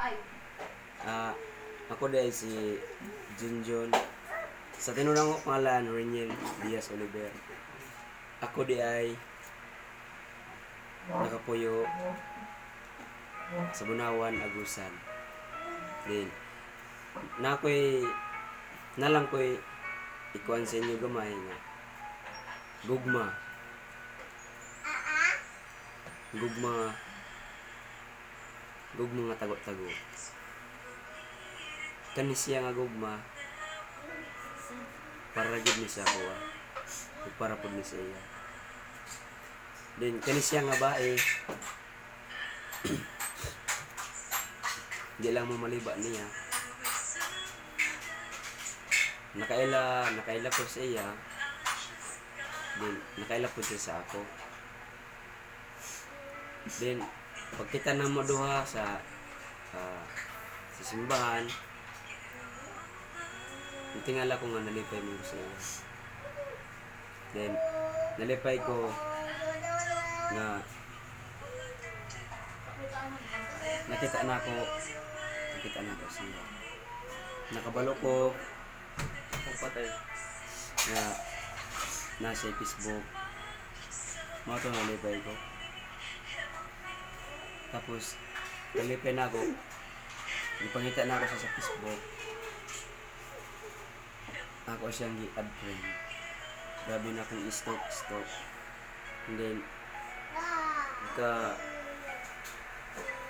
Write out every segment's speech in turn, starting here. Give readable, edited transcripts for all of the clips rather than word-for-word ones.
Ah, ako di ay si Junjun. Sa tinunang ko pangalan, Reniel Diaz Oliver. Ako di ay nakapuyo sa Bunawan, Agusan. Din, nalang ko'y ikuan sa inyo gamay nga. Gugma. Gugma nga tago-tago. Kani siya nga gugma. Para gid ni siya ko. Para pud ni siya. Then kani siya nga bae. Di lang mo maliba niya. Nakaila ko sa iya. Then nakaila po siya sa ako. Then pagkita na mo duha sa simbahan, tingala ko nga nalipay mo sa iya. Then nalipay ko na nakita na ko siya. Nakabalo ko patay na nasa Facebook. Mga ito nalipay ko. Tapos nalipay na ako. Ipangita na ako sa Facebook. Ako siyang i-add friend. Grabe na akong i-stalk. And then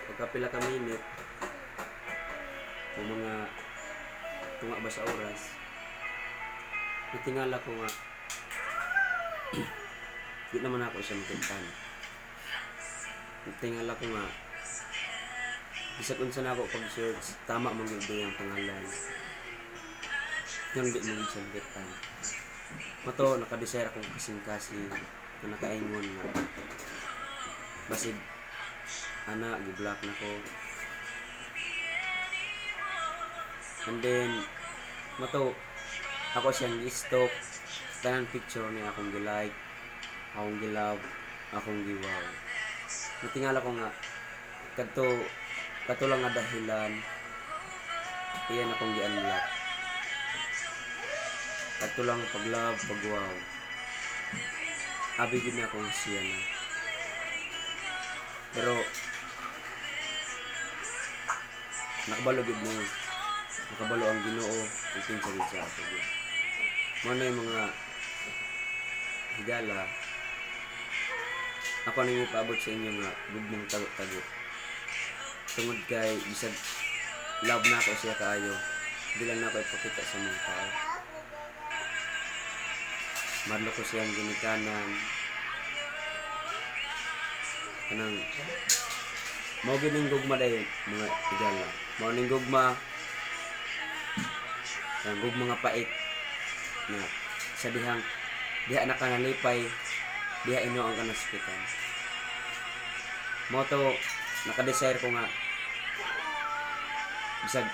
pagkapila ka minute o mga tunga ba sa oras, natingala ko nga di naman ako siya makintan. Natingala ko nga bisag unsa na ako pag-search, tama mong yun yung pangalan yung di mo siya makintan. Mato nakadesire akong kasing-kasing na nakaingon nga basig ana gi-block na ko. And then mato ako siyang i-stalk, tanan picture niya akong gi-like, akong gi-love, akong gi-wow. Natingala ko nga kadto lang nga dahilan iyan akong gi-unblock. Kadto lang pag-love, pag-wow. Abi gid na akong siya na. Pero nakabalo ang Ginoo kung kinsa gid sa ato. Mo na yung mga higala. Ako nang ipaabot sa inyo nga gugmang tago-tago. Tungod kay bisag love na ako siya kaayo. Di lang na ako ipakita sa mga tao. Marlo ko siyang ginikanan. Kanang mao gid ning gugma dayon mga higala. Mao ning gugma ang gugma nga pait na sa diha na kanalipay, diha ino ang kanasukitan. Mo to nakadesire ko nga bisag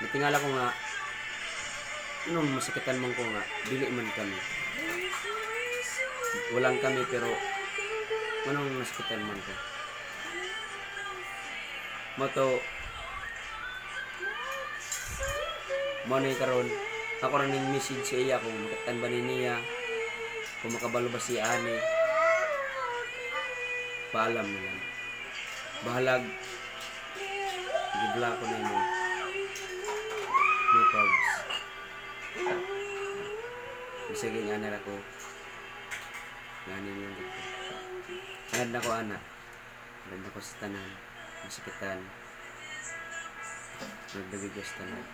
natingala ko nga anong masakitan man ko nga dili man kami, walang kami, pero anong masakitan man ko. Mo to mo na karon ako rin yung message sa iya kung makatan ba niya, kung makabalo ba si ani, paalam na lang. Bahalag gibla ko na mo, no problems. Bisagin nga nila ko ganin yung dito. Anad na ko anak, anad na ko sa tanan, masakitan, nagdabig sa tanan.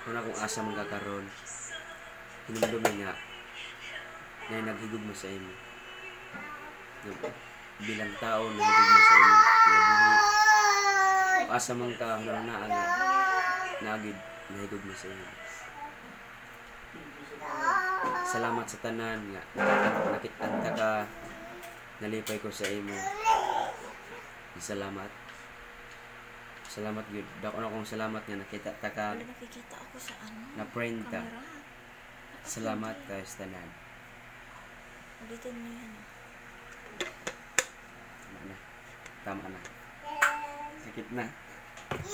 Kung akong asa magkakaroon, hinumdumi nga na naghigog mo sa imo. Bilang tao, naghigog mo sa imo. Pinabuhi. Kung asa mong ka, hananaan nga, nagid, nahigog mo sa imo. Salamat sa tanan nga, nakitanta ka, nalipay ko sa imo. Salamat gud. Dako na akong salamat nga nakita ta ka. Nakikita ako sa Na friend ka. camera. Salamat ka sa tanan. Ulitin mo yan. Tama na. Sakit na.